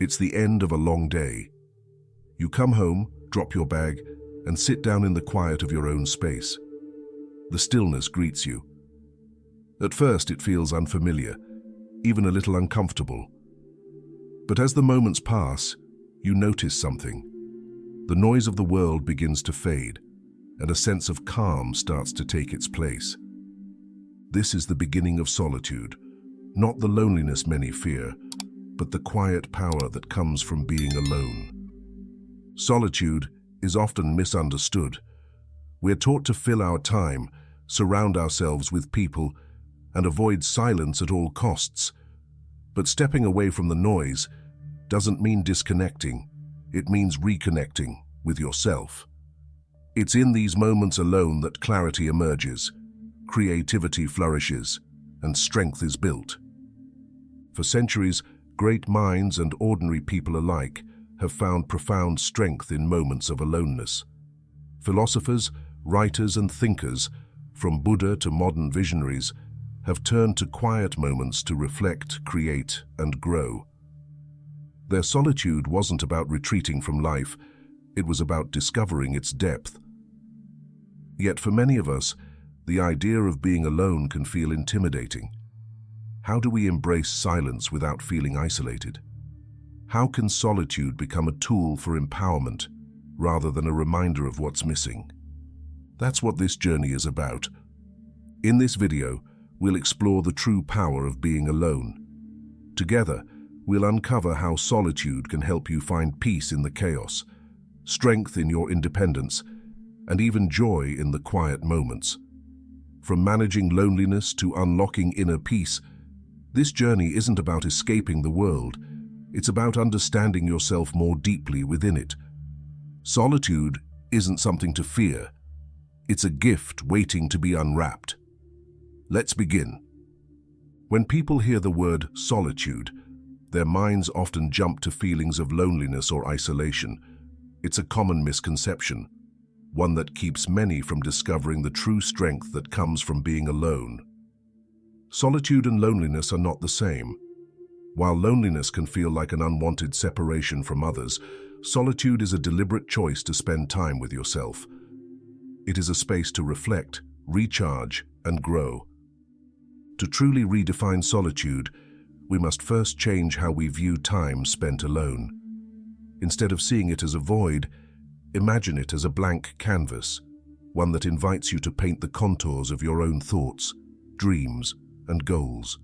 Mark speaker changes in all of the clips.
Speaker 1: It's the end of a long day. You come home, drop your bag, and sit down in the quiet of your own space. The stillness greets you. At first, it feels unfamiliar, even a little uncomfortable. But as the moments pass, you notice something. The noise of the world begins to fade, and a sense of calm starts to take its place. This is the beginning of solitude, not the loneliness many fear, but the quiet power that comes from being alone. Solitude is often misunderstood. We're taught to fill our time, surround ourselves with people, and avoid silence at all costs. But stepping away from the noise doesn't mean disconnecting. It means reconnecting with yourself. It's in these moments alone that clarity emerges, creativity flourishes, and strength is built. For centuries, great minds and ordinary people alike have found profound strength in moments of aloneness. Philosophers, writers, and thinkers, from Buddha to modern visionaries, have turned to quiet moments to reflect, create, and grow. Their solitude wasn't about retreating from life, it was about discovering its depth. Yet for many of us, the idea of being alone can feel intimidating. How do we embrace silence without feeling isolated? How can solitude become a tool for empowerment rather than a reminder of what's missing? That's what this journey is about. In this video, we'll explore the true power of being alone. Together, we'll uncover how solitude can help you find peace in the chaos, strength in your independence, and even joy in the quiet moments. From managing loneliness to unlocking inner peace, this journey isn't about escaping the world, it's about understanding yourself more deeply within it. Solitude isn't something to fear, it's a gift waiting to be unwrapped. Let's begin. When people hear the word solitude, their minds often jump to feelings of loneliness or isolation. It's a common misconception, one that keeps many from discovering the true strength that comes from being alone. Solitude and loneliness are not the same. While loneliness can feel like an unwanted separation from others, solitude is a deliberate choice to spend time with yourself. It is a space to reflect, recharge, and grow. To truly redefine solitude, we must first change how we view time spent alone. Instead of seeing it as a void, imagine it as a blank canvas, one that invites you to paint the contours of your own thoughts, dreams, and goals.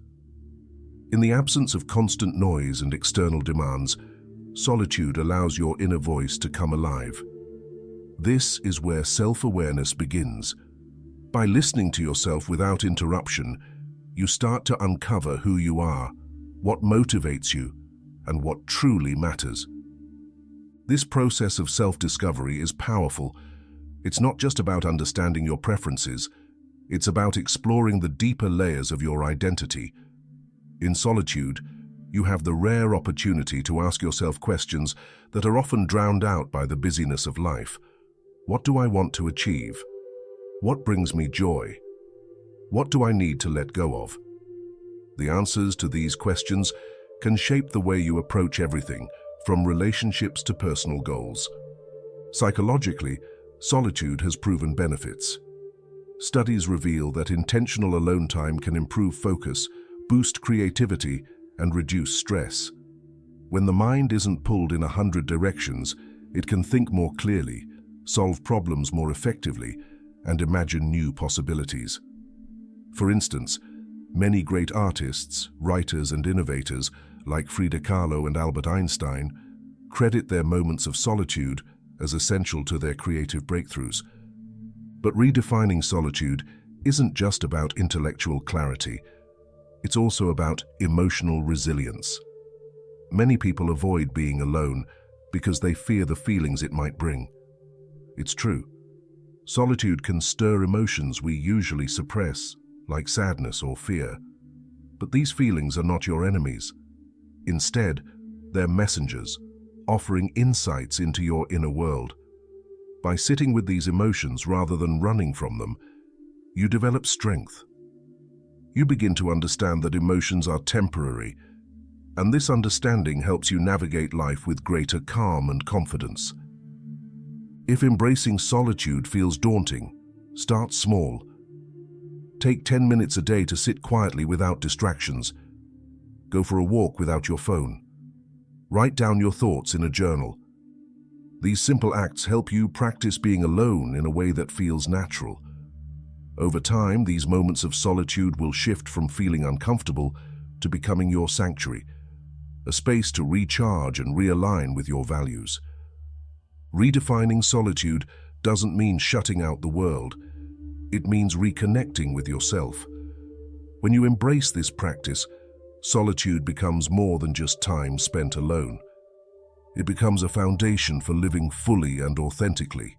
Speaker 1: In the absence of constant noise and external demands, solitude allows your inner voice to come alive. This is where self-awareness begins. By listening to yourself without interruption, you start to uncover who you are, what motivates you, and what truly matters. This process of self-discovery is powerful. It's not just about understanding your preferences, it's about exploring the deeper layers of your identity. In solitude, you have the rare opportunity to ask yourself questions that are often drowned out by the busyness of life. What do I want to achieve? What brings me joy? What do I need to let go of? The answers to these questions can shape the way you approach everything, from relationships to personal goals. Psychologically, solitude has proven benefits. Studies reveal that intentional alone time can improve focus, boost creativity, and reduce stress. When the mind isn't pulled in 100 directions, it can think more clearly, solve problems more effectively, and imagine new possibilities. For instance, many great artists, writers, and innovators, like Frida Kahlo and Albert Einstein, credit their moments of solitude as essential to their creative breakthroughs. But redefining solitude isn't just about intellectual clarity, it's also about emotional resilience. Many people avoid being alone because they fear the feelings it might bring. It's true. Solitude can stir emotions we usually suppress, like sadness or fear. But these feelings are not your enemies. Instead, they're messengers, offering insights into your inner world. By sitting with these emotions rather than running from them, you develop strength. You begin to understand that emotions are temporary, And this understanding helps you navigate life with greater calm and confidence. If embracing solitude feels daunting, start small. Take 10 minutes a day to sit quietly without distractions. Go for a walk without your phone. Write down your thoughts in a journal. These simple acts help you practice being alone in a way that feels natural. Over time, these moments of solitude will shift from feeling uncomfortable to becoming your sanctuary, a space to recharge and realign with your values. Redefining solitude doesn't mean shutting out the world. It means reconnecting with yourself. When you embrace this practice, solitude becomes more than just time spent alone. It becomes a foundation for living fully and authentically.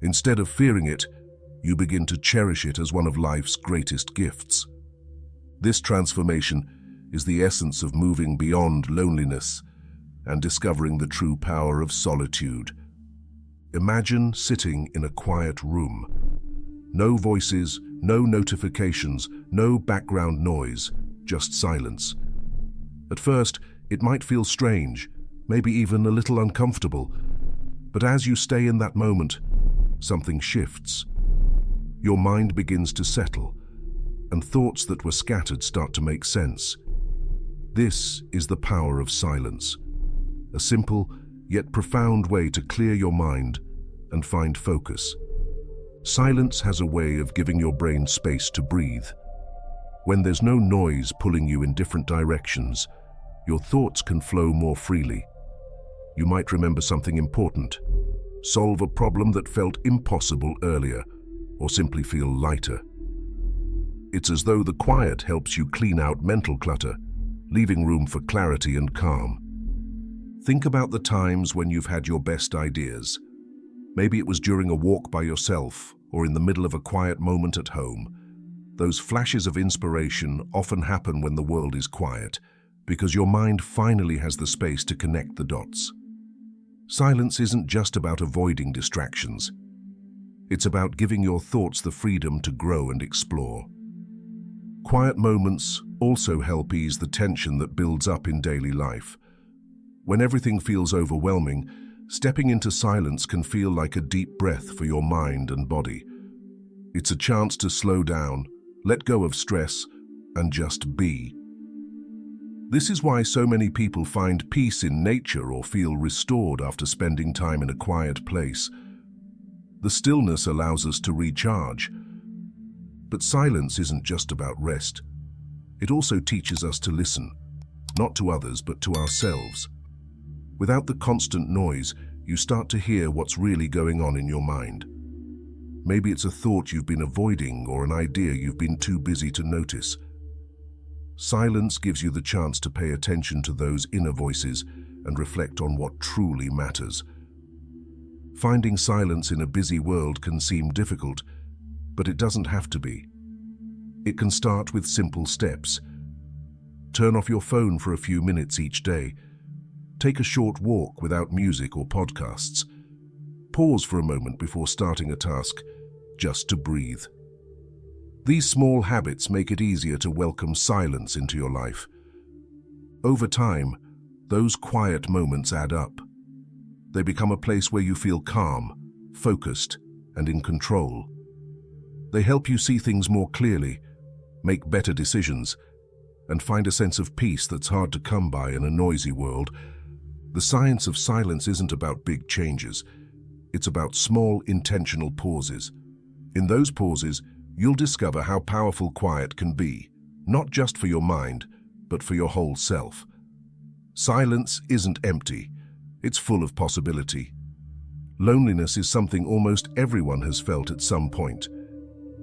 Speaker 1: Instead of fearing it, you begin to cherish it as one of life's greatest gifts. This transformation is the essence of moving beyond loneliness and discovering the true power of solitude. Imagine sitting in a quiet room. No voices, no notifications, no background noise, just silence. At first, it might feel strange, maybe even a little uncomfortable, but as you stay in that moment, something shifts. Your mind begins to settle, and thoughts that were scattered start to make sense. This is the power of silence, a simple yet profound way to clear your mind and find focus. Silence has a way of giving your brain space to breathe. When there's no noise pulling you in different directions, your thoughts can flow more freely. You might remember something important, solve a problem that felt impossible earlier, or simply feel lighter. It's as though the quiet helps you clean out mental clutter, leaving room for clarity and calm. Think about the times when you've had your best ideas. Maybe it was during a walk by yourself or in the middle of a quiet moment at home. Those flashes of inspiration often happen when the world is quiet, because your mind finally has the space to connect the dots. Silence isn't just about avoiding distractions. It's about giving your thoughts the freedom to grow and explore. Quiet moments also help ease the tension that builds up in daily life. When everything feels overwhelming, stepping into silence can feel like a deep breath for your mind and body. It's a chance to slow down, let go of stress, and just be. This is why so many people find peace in nature or feel restored after spending time in a quiet place. The stillness allows us to recharge. But silence isn't just about rest. It also teaches us to listen, not to others but to ourselves. Without the constant noise, you start to hear what's really going on in your mind. Maybe it's a thought you've been avoiding or an idea you've been too busy to notice. Silence gives you the chance to pay attention to those inner voices and reflect on what truly matters. Finding silence in a busy world can seem difficult, but it doesn't have to be. It can start with simple steps. Turn off your phone for a few minutes each day. Take a short walk without music or podcasts. Pause for a moment before starting a task, just to breathe. These small habits make it easier to welcome silence into your life. Over time, those quiet moments add up. They become a place where you feel calm, focused, and in control. They help you see things more clearly, make better decisions, and find a sense of peace that's hard to come by in a noisy world. The science of silence isn't about big changes. It's about small, intentional pauses. In those pauses, you'll discover how powerful quiet can be, not just for your mind, but for your whole self. Silence isn't empty. It's full of possibility. Loneliness is something almost everyone has felt at some point.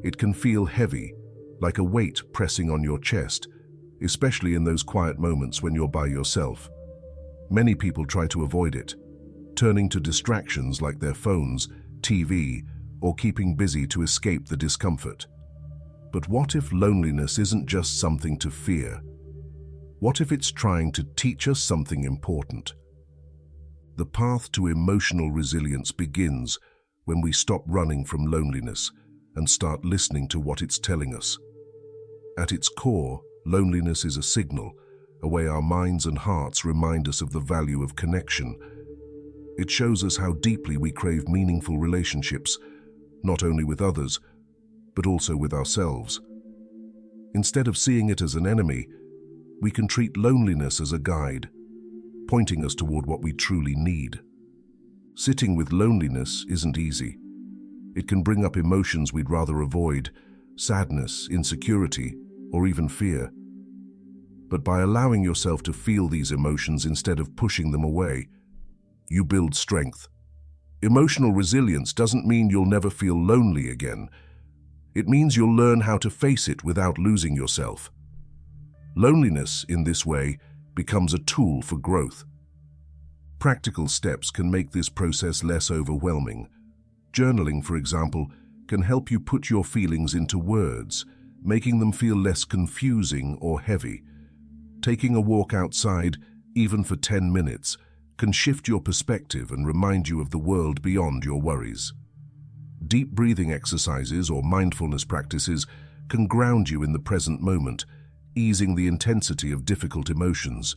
Speaker 1: It can feel heavy, like a weight pressing on your chest, especially in those quiet moments when you're by yourself. Many people try to avoid it, turning to distractions like their phones, TV, or keeping busy to escape the discomfort. But what if loneliness isn't just something to fear? What if it's trying to teach us something important? The path to emotional resilience begins when we stop running from loneliness and start listening to what it's telling us. At its core, loneliness is a signal, a way our minds and hearts remind us of the value of connection. It shows us how deeply we crave meaningful relationships, not only with others, but also with ourselves. Instead of seeing it as an enemy, we can treat loneliness as a guide, pointing us toward what we truly need. Sitting with loneliness isn't easy. It can bring up emotions we'd rather avoid, sadness, insecurity, or even fear. But by allowing yourself to feel these emotions instead of pushing them away, you build strength. Emotional resilience doesn't mean you'll never feel lonely again. It means you'll learn how to face it without losing yourself. Loneliness, in this way, becomes a tool for growth. Practical steps can make this process less overwhelming. Journaling, for example, can help you put your feelings into words, making them feel less confusing or heavy. Taking a walk outside, even for 10 minutes, can shift your perspective and remind you of the world beyond your worries. Deep breathing exercises or mindfulness practices can ground you in the present moment, easing the intensity of difficult emotions.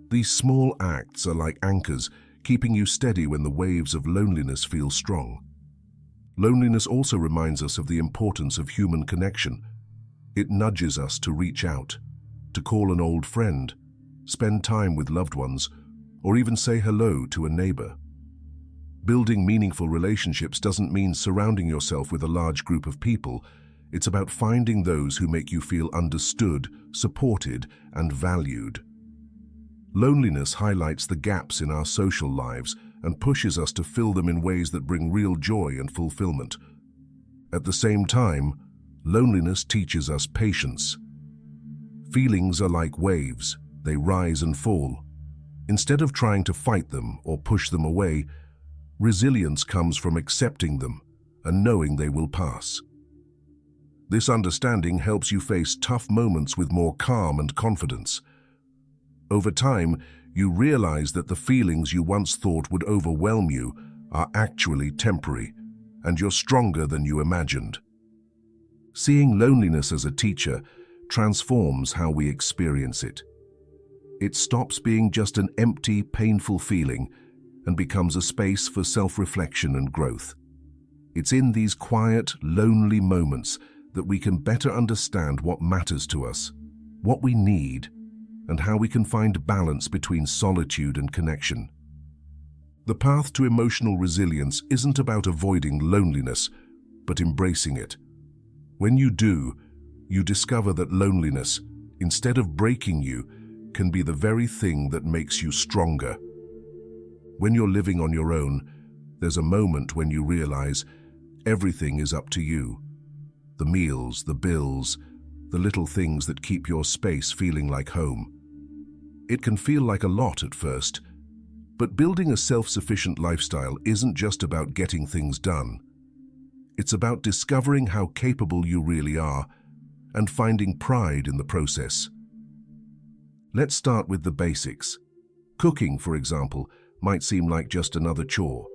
Speaker 1: These small acts are like anchors, keeping you steady when the waves of loneliness feel strong. Loneliness also reminds us of the importance of human connection. It nudges us to reach out, to call an old friend, spend time with loved ones, or even say hello to a neighbor. Building meaningful relationships doesn't mean surrounding yourself with a large group of people. It's about finding those who make you feel understood, supported, and valued. Loneliness highlights the gaps in our social lives and pushes us to fill them in ways that bring real joy and fulfillment. At the same time, loneliness teaches us patience. Feelings are like waves. They rise and fall. Instead of trying to fight them or push them away, resilience comes from accepting them and knowing they will pass. This understanding helps you face tough moments with more calm and confidence. Over time, you realize that the feelings you once thought would overwhelm you are actually temporary, and you're stronger than you imagined. Seeing loneliness as a teacher transforms how we experience it. It stops being just an empty, painful feeling and becomes a space for self-reflection and growth. It's in these quiet, lonely moments that we can better understand what matters to us, what we need, and how we can find balance between solitude and connection. The path to emotional resilience isn't about avoiding loneliness, but embracing it. When you do, you discover that loneliness, instead of breaking you, can be the very thing that makes you stronger. When you're living on your own, there's a moment when you realize everything is up to you. The meals, the bills, the little things that keep your space feeling like home. It can feel like a lot at first, but building a self-sufficient lifestyle isn't just about getting things done. It's about discovering how capable you really are and finding pride in the process. Let's start with the basics. Cooking, for example, might seem like just another chore,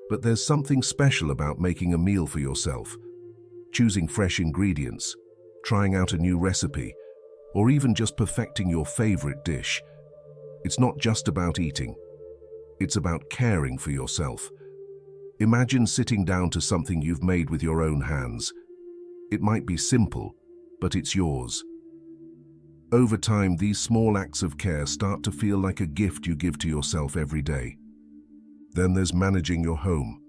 Speaker 1: but there's something special about making a meal for yourself, choosing fresh ingredients, trying out a new recipe, or even just perfecting your favorite dish. It's not just about eating. It's about caring for yourself. Imagine sitting down to something you've made with your own hands. It might be simple, but it's yours. Over time, these small acts of care start to feel like a gift you give to yourself every day. Then there's managing your home.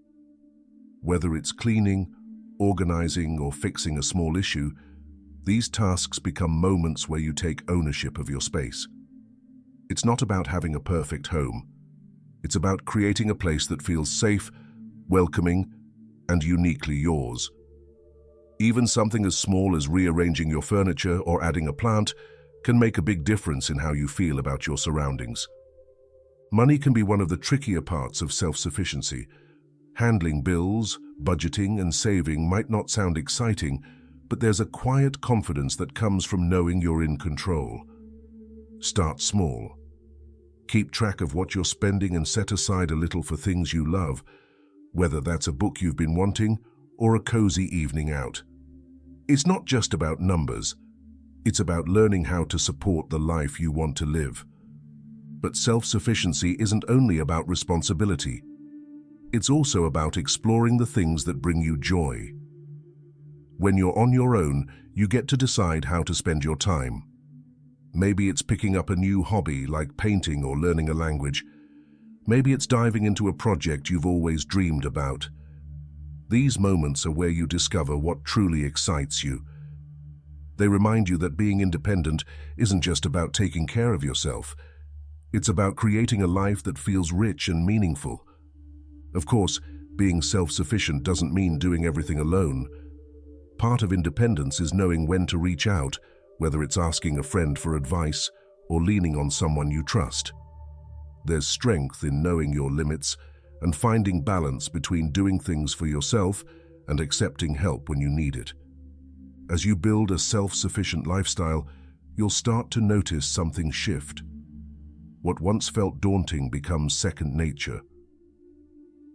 Speaker 1: Whether it's cleaning, organizing, or fixing a small issue, these tasks become moments where you take ownership of your space. It's not about having a perfect home. It's about creating a place that feels safe, welcoming, and uniquely yours. Even something as small as rearranging your furniture or adding a plant can make a big difference in how you feel about your surroundings. Money can be one of the trickier parts of self-sufficiency. Handling bills, budgeting, and saving might not sound exciting, but there's a quiet confidence that comes from knowing you're in control. Start small. Keep track of what you're spending and set aside a little for things you love, whether that's a book you've been wanting or a cozy evening out. It's not just about numbers. It's about learning how to support the life you want to live. But self-sufficiency isn't only about responsibility. It's also about exploring the things that bring you joy. When you're on your own, you get to decide how to spend your time. Maybe it's picking up a new hobby like painting or learning a language. Maybe it's diving into a project you've always dreamed about. These moments are where you discover what truly excites you. They remind you that being independent isn't just about taking care of yourself. It's about creating a life that feels rich and meaningful. Of course, being self-sufficient doesn't mean doing everything alone. Part of independence is knowing when to reach out, whether it's asking a friend for advice or leaning on someone you trust. There's strength in knowing your limits and finding balance between doing things for yourself and accepting help when you need it. As you build a self-sufficient lifestyle, you'll start to notice something shift. What once felt daunting becomes second nature.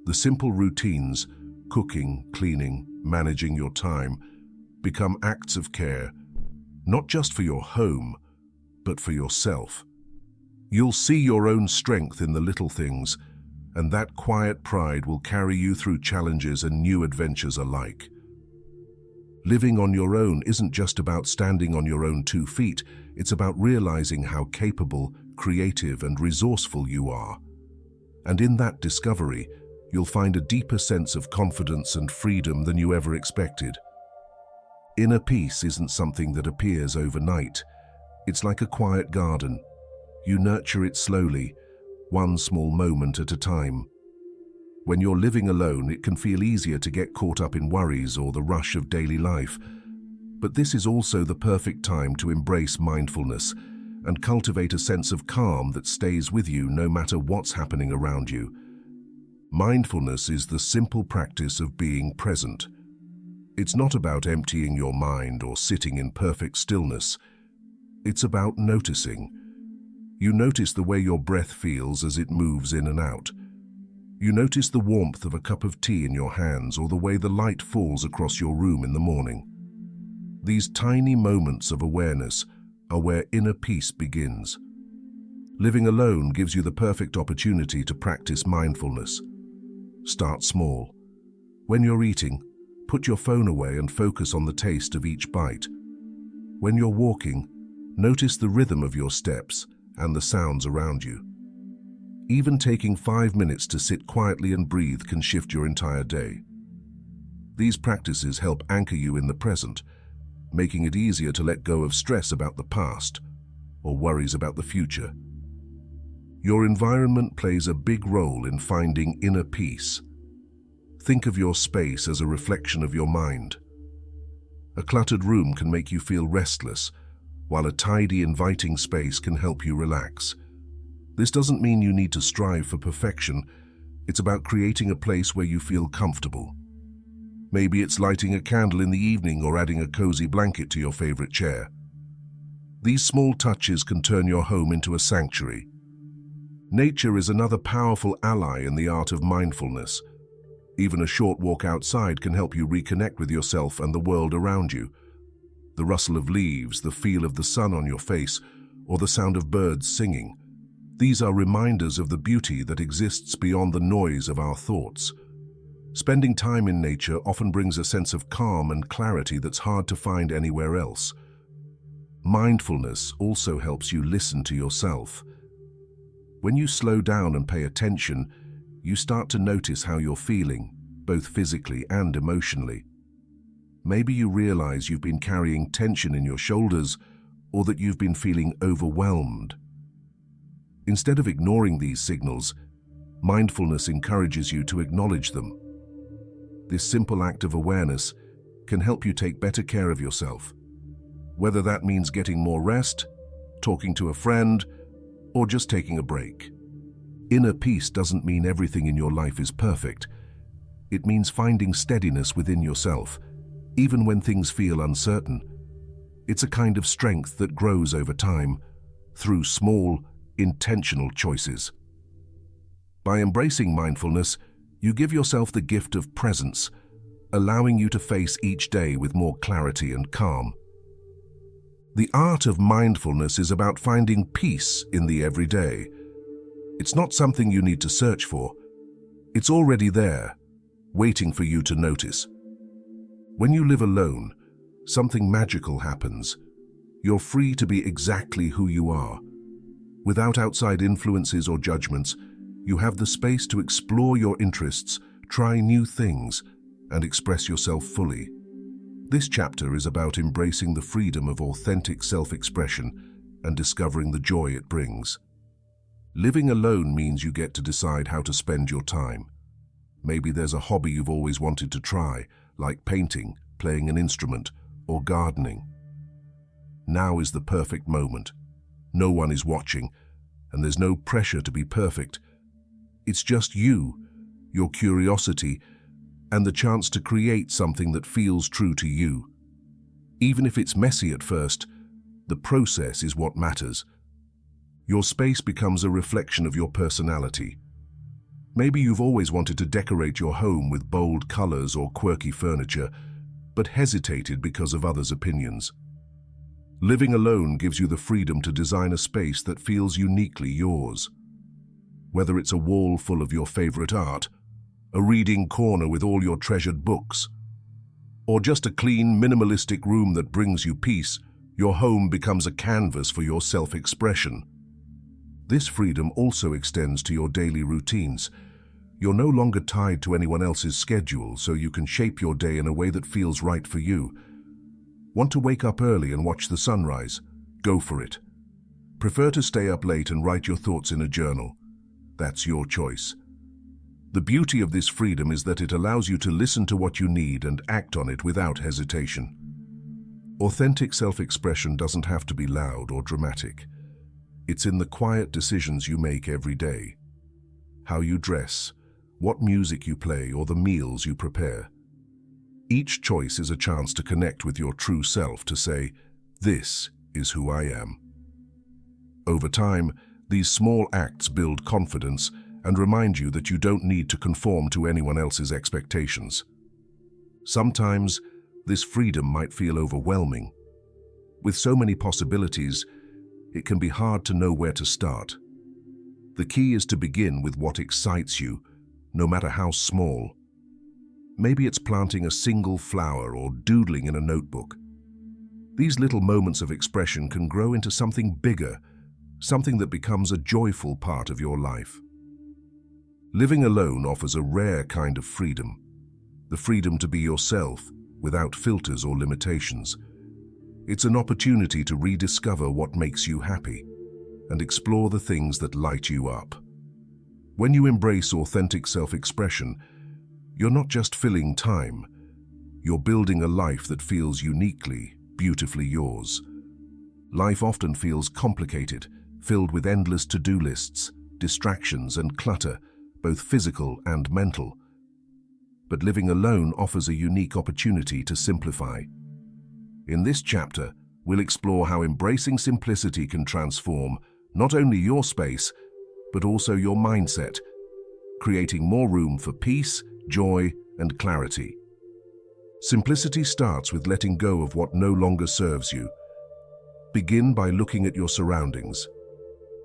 Speaker 1: The simple routines, cooking, cleaning, managing your time, become acts of care, not just for your home, but for yourself. You'll see your own strength in the little things, and that quiet pride will carry you through challenges and new adventures alike. Living on your own isn't just about standing on your own 2 feet, it's about realizing how capable, creative, and resourceful you are. And in that discovery, you'll find a deeper sense of confidence and freedom than you ever expected. Inner peace isn't something that appears overnight. It's like a quiet garden. You nurture it slowly, one small moment at a time. When you're living alone, it can feel easier to get caught up in worries or the rush of daily life. But this is also the perfect time to embrace mindfulness and cultivate a sense of calm that stays with you no matter what's happening around you. Mindfulness is the simple practice of being present. It's not about emptying your mind or sitting in perfect stillness. It's about noticing. You notice the way your breath feels as it moves in and out. You notice the warmth of a cup of tea in your hands or the way the light falls across your room in the morning. These tiny moments of awareness are where inner peace begins. Living alone gives you the perfect opportunity to practice mindfulness. Start small. When you're eating, put your phone away and focus on the taste of each bite. When you're walking, notice the rhythm of your steps and the sounds around you. Even taking 5 minutes to sit quietly and breathe can shift your entire day. These practices help anchor you in the present, making it easier to let go of stress about the past or worries about the future. Your environment plays a big role in finding inner peace. Think of your space as a reflection of your mind. A cluttered room can make you feel restless, while a tidy, inviting space can help you relax. This doesn't mean you need to strive for perfection. It's about creating a place where you feel comfortable. Maybe it's lighting a candle in the evening or adding a cozy blanket to your favorite chair. These small touches can turn your home into a sanctuary. Nature is another powerful ally in the art of mindfulness. Even a short walk outside can help you reconnect with yourself and the world around you. The rustle of leaves, the feel of the sun on your face, or the sound of birds singing. These are reminders of the beauty that exists beyond the noise of our thoughts. Spending time in nature often brings a sense of calm and clarity that's hard to find anywhere else. Mindfulness also helps you listen to yourself. When you slow down and pay attention, you start to notice how you're feeling, both physically and emotionally. Maybe you realize you've been carrying tension in your shoulders or that you've been feeling overwhelmed. Instead of ignoring these signals, mindfulness encourages you to acknowledge them. This simple act of awareness can help you take better care of yourself. Whether that means getting more rest, talking to a friend, or just taking a break. Inner peace doesn't mean everything in your life is perfect. It means finding steadiness within yourself, even when things feel uncertain. It's a kind of strength that grows over time, through small, intentional choices. By embracing mindfulness, you give yourself the gift of presence, allowing you to face each day with more clarity and calm. The art of mindfulness is about finding peace in the everyday. It's not something you need to search for. It's already there, waiting for you to notice. When you live alone, something magical happens. You're free to be exactly who you are. Without outside influences or judgments, you have the space to explore your interests, try new things, and express yourself fully. This chapter is about embracing the freedom of authentic self-expression and discovering the joy it brings. Living alone means you get to decide how to spend your time. Maybe there's a hobby you've always wanted to try, like painting, playing an instrument, or gardening. Now is the perfect moment. No one is watching, and there's no pressure to be perfect. It's just you, your curiosity, and the chance to create something that feels true to you. Even if it's messy at first, the process is what matters. Your space becomes a reflection of your personality. Maybe you've always wanted to decorate your home with bold colors or quirky furniture, but hesitated because of others' opinions. Living alone gives you the freedom to design a space that feels uniquely yours. Whether it's a wall full of your favorite art, a reading corner with all your treasured books, or just a clean, minimalistic room that brings you peace, your home becomes a canvas for your self-expression. This freedom also extends to your daily routines. You're no longer tied to anyone else's schedule, so you can shape your day in a way that feels right for you. Want to wake up early and watch the sunrise? Go for it. Prefer to stay up late and write your thoughts in a journal? That's your choice. The beauty of this freedom is that it allows you to listen to what you need and act on it without hesitation. Authentic self-expression doesn't have to be loud or dramatic. It's in the quiet decisions you make every day. How you dress, what music you play, or the meals you prepare. Each choice is a chance to connect with your true self, to say, "This is who I am." Over time, these small acts build confidence and remind you that you don't need to conform to anyone else's expectations. Sometimes, this freedom might feel overwhelming. With so many possibilities, it can be hard to know where to start. The key is to begin with what excites you, no matter how small. Maybe it's planting a single flower or doodling in a notebook. These little moments of expression can grow into something bigger, something that becomes a joyful part of your life. Living alone offers a rare kind of freedom, the freedom to be yourself without filters or limitations. It's an opportunity to rediscover what makes you happy and explore the things that light you up. When you embrace authentic self-expression, you're not just filling time, you're building a life that feels uniquely, beautifully yours. Life often feels complicated, filled with endless to-do lists, distractions and clutter, both physical and mental. But living alone offers a unique opportunity to simplify. In this chapter, we'll explore how embracing simplicity can transform not only your space, but also your mindset, creating more room for peace, joy, and clarity. Simplicity starts with letting go of what no longer serves you. Begin by looking at your surroundings.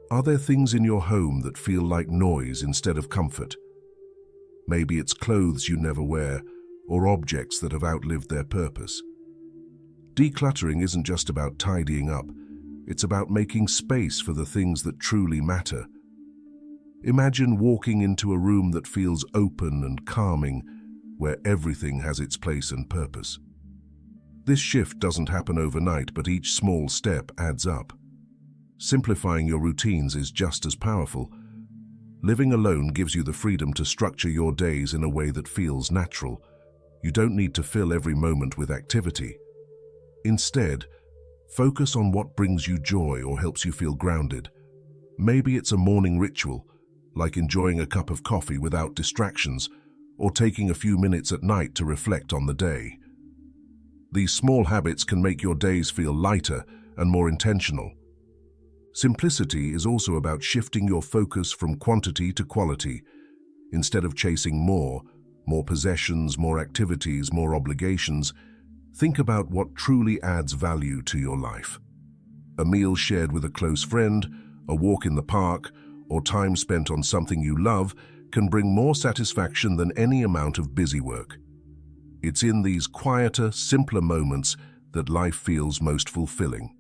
Speaker 1: Are there things in your home that feel like noise instead of comfort? Maybe it's clothes you never wear, or objects that have outlived their purpose. Decluttering isn't just about tidying up, it's about making space for the things that truly matter. Imagine walking into a room that feels open and calming, where everything has its place and purpose. This shift doesn't happen overnight, but each small step adds up. Simplifying your routines is just as powerful. Living alone gives you the freedom to structure your days in a way that feels natural. You don't need to fill every moment with activity. Instead, focus on what brings you joy or helps you feel grounded. Maybe it's a morning ritual, like enjoying a cup of coffee without distractions, or taking a few minutes at night to reflect on the day. These small habits can make your days feel lighter and more intentional. Simplicity is also about shifting your focus from quantity to quality. Instead of chasing more possessions, more activities, more obligations, think about what truly adds value to your life. A meal shared with a close friend, a walk in the park, or time spent on something you love can bring more satisfaction than any amount of busy work. It's in these quieter, simpler moments that life feels most fulfilling.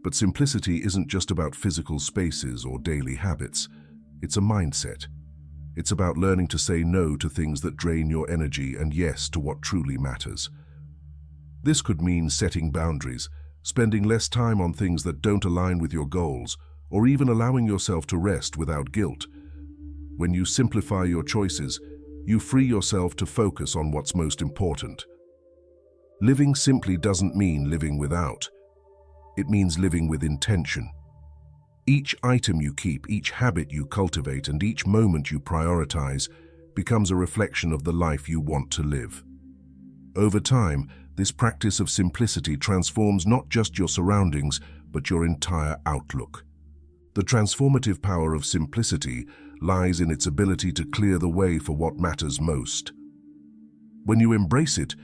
Speaker 1: But simplicity isn't just about physical spaces or daily habits. It's a mindset. It's about learning to say no to things that drain your energy and yes to what truly matters. This could mean setting boundaries, spending less time on things that don't align with your goals, or even allowing yourself to rest without guilt. When you simplify your choices, you free yourself to focus on what's most important. Living simply doesn't mean living without. It means living with intention. Each item you keep, each habit you cultivate, and each moment you prioritize becomes a reflection of the life you want to live. Over time, this practice of simplicity transforms not just your surroundings, but your entire outlook. The transformative power of simplicity lies in its ability to clear the way for what matters most. When you embrace it,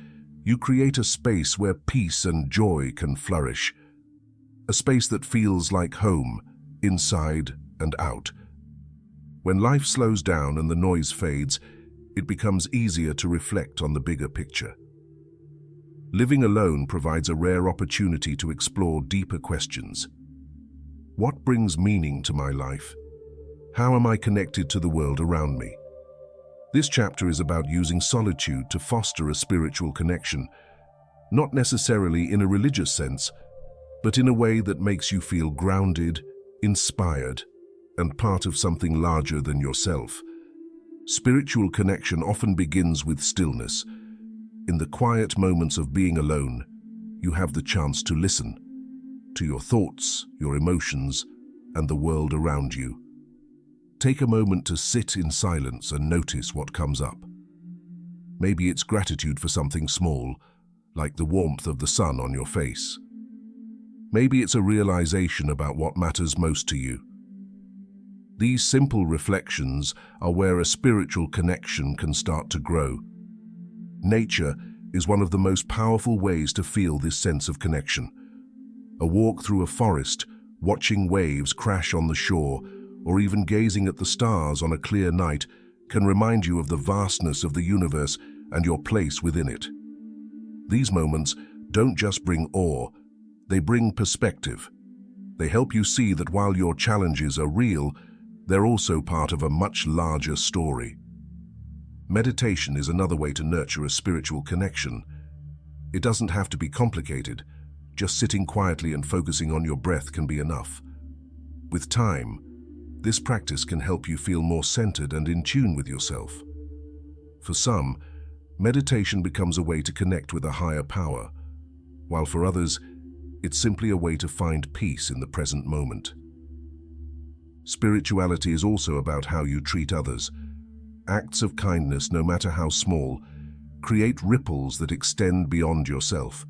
Speaker 1: you create a space where peace and joy can flourish. A space that feels like home, inside and out. When life slows down and the noise fades, it becomes easier to reflect on the bigger picture. Living alone provides a rare opportunity to explore deeper questions. What brings meaning to my life? How am I connected to the world around me? This chapter is about using solitude to foster a spiritual connection, not necessarily in a religious sense, but in a way that makes you feel grounded, inspired, and part of something larger than yourself. Spiritual connection often begins with stillness. In the quiet moments of being alone, you have the chance to listen to your thoughts, your emotions, and the world around you. Take a moment to sit in silence and notice what comes up. Maybe it's gratitude for something small, like the warmth of the sun on your face. Maybe it's a realization about what matters most to you. These simple reflections are where a spiritual connection can start to grow. Nature is one of the most powerful ways to feel this sense of connection. A walk through a forest, watching waves crash on the shore, or even gazing at the stars on a clear night can remind you of the vastness of the universe and your place within it. These moments don't just bring awe, they bring perspective. They help you see that while your challenges are real, they're also part of a much larger story. Meditation is another way to nurture a spiritual connection. It doesn't have to be complicated. Just sitting quietly and focusing on your breath can be enough. With time, this practice can help you feel more centered and in tune with yourself. For some, meditation becomes a way to connect with a higher power, while for others, it's simply a way to find peace in the present moment. Spirituality is also about how you treat others. Acts of kindness, no matter how small, create ripples that extend beyond yourself.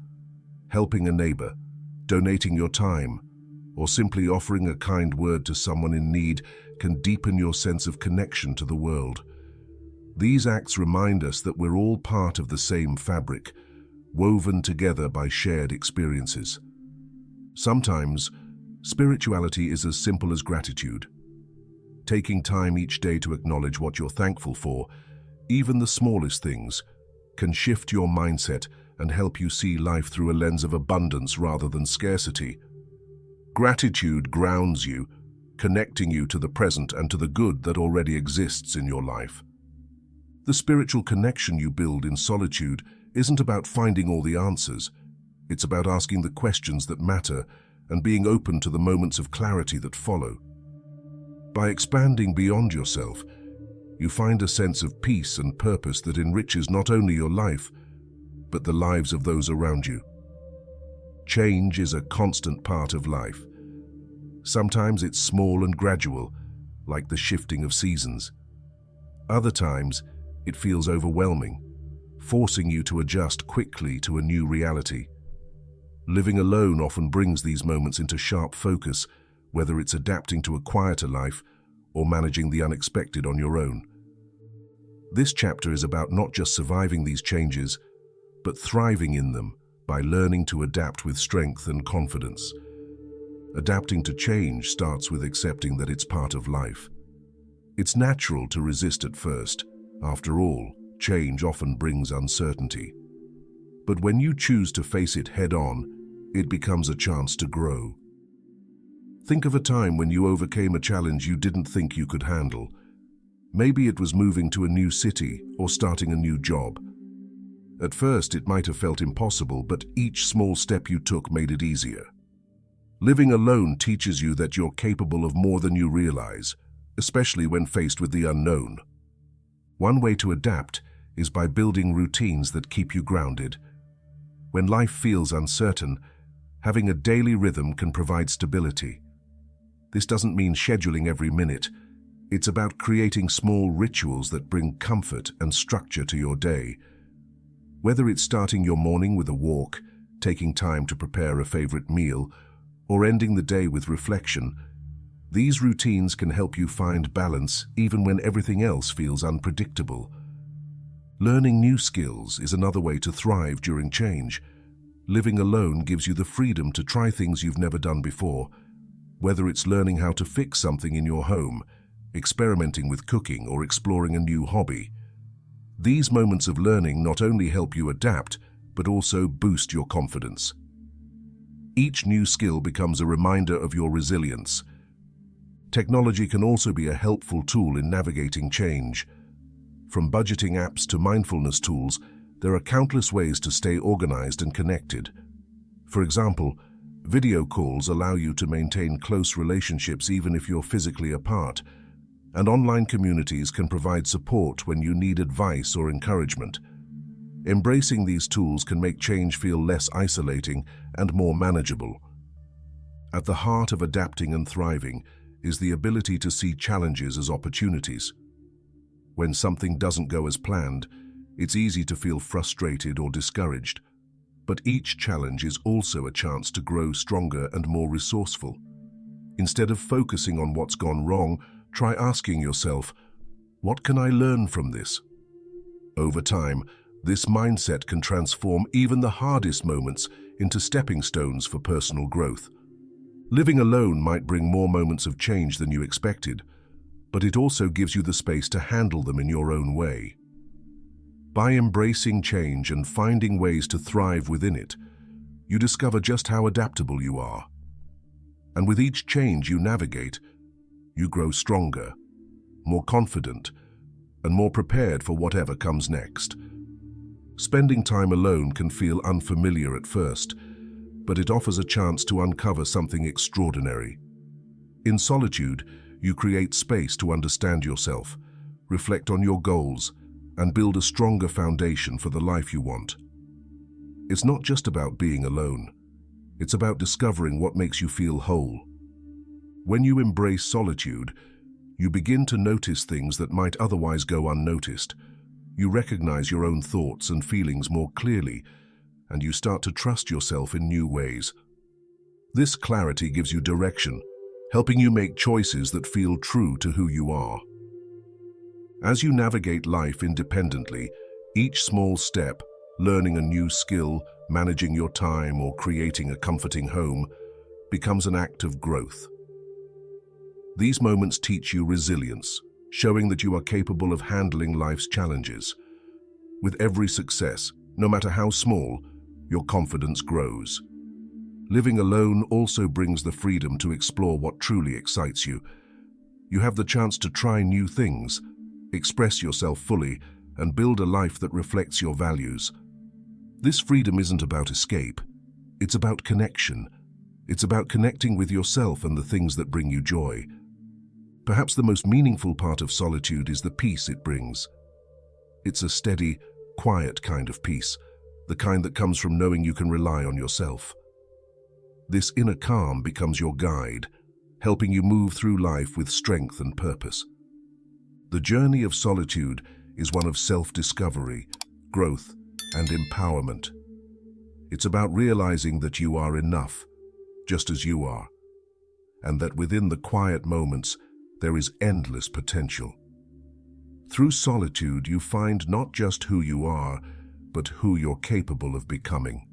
Speaker 1: Helping a neighbor, donating your time, or simply offering a kind word to someone in need can deepen your sense of connection to the world. These acts remind us that we're all part of the same fabric, woven together by shared experiences. Sometimes, spirituality is as simple as gratitude. Taking time each day to acknowledge what you're thankful for, even the smallest things, can shift your mindset and help you see life through a lens of abundance rather than scarcity. Gratitude grounds you, connecting you to the present and to the good that already exists in your life. The spiritual connection you build in solitude isn't about finding all the answers. It's about asking the questions that matter and being open to the moments of clarity that follow. By expanding beyond yourself, you find a sense of peace and purpose that enriches not only your life, but the lives of those around you. Change is a constant part of life. Sometimes it's small and gradual, like the shifting of seasons. Other times, it feels overwhelming, forcing you to adjust quickly to a new reality. Living alone often brings these moments into sharp focus, whether it's adapting to a quieter life or managing the unexpected on your own. This chapter is about not just surviving these changes, but thriving in them by learning to adapt with strength and confidence. Adapting to change starts with accepting that it's part of life. It's natural to resist at first. After all, change often brings uncertainty. But when you choose to face it head-on, it becomes a chance to grow. Think of a time when you overcame a challenge you didn't think you could handle. Maybe it was moving to a new city or starting a new job. At first, it might have felt impossible, but each small step you took made it easier. Living alone teaches you that you're capable of more than you realize, especially when faced with the unknown. One way to adapt is by building routines that keep you grounded. When life feels uncertain, having a daily rhythm can provide stability. This doesn't mean scheduling every minute. It's about creating small rituals that bring comfort and structure to your day. Whether it's starting your morning with a walk, taking time to prepare a favorite meal, or ending the day with reflection, these routines can help you find balance even when everything else feels unpredictable. Learning new skills is another way to thrive during change. Living alone gives you the freedom to try things you've never done before, whether it's learning how to fix something in your home, experimenting with cooking, or exploring a new hobby. These moments of learning not only help you adapt, but also boost your confidence. Each new skill becomes a reminder of your resilience. Technology can also be a helpful tool in navigating change. From budgeting apps to mindfulness tools, there are countless ways to stay organized and connected. For example, video calls allow you to maintain close relationships even if you're physically apart, and online communities can provide support when you need advice or encouragement. Embracing these tools can make change feel less isolating and more manageable. At the heart of adapting and thriving is the ability to see challenges as opportunities. When something doesn't go as planned, it's easy to feel frustrated or discouraged. But each challenge is also a chance to grow stronger and more resourceful. Instead of focusing on what's gone wrong, try asking yourself, what can I learn from this? Over time, this mindset can transform even the hardest moments into stepping stones for personal growth. Living alone might bring more moments of change than you expected, but it also gives you the space to handle them in your own way. By embracing change and finding ways to thrive within it, you discover just how adaptable you are. And with each change you navigate, you grow stronger, more confident, and more prepared for whatever comes next. Spending time alone can feel unfamiliar at first, but it offers a chance to uncover something extraordinary. In solitude, you create space to understand yourself, reflect on your goals, and build a stronger foundation for the life you want. It's not just about being alone. It's about discovering what makes you feel whole. When you embrace solitude, you begin to notice things that might otherwise go unnoticed. You recognize your own thoughts and feelings more clearly, and you start to trust yourself in new ways. This clarity gives you direction, helping you make choices that feel true to who you are. As you navigate life independently, each small step, learning a new skill, managing your time, or creating a comforting home, becomes an act of growth. These moments teach you resilience, showing that you are capable of handling life's challenges. With every success, no matter how small, your confidence grows. Living alone also brings the freedom to explore what truly excites you. You have the chance to try new things, express yourself fully, and build a life that reflects your values. This freedom isn't about escape. It's about connection. It's about connecting with yourself and the things that bring you joy. Perhaps the most meaningful part of solitude is the peace it brings. It's a steady, quiet kind of peace, the kind that comes from knowing you can rely on yourself. This inner calm becomes your guide, helping you move through life with strength and purpose. The journey of solitude is one of self-discovery, growth, and empowerment. It's about realizing that you are enough, just as you are, and that within the quiet moments, there is endless potential. Through solitude, you find not just who you are, but who you're capable of becoming.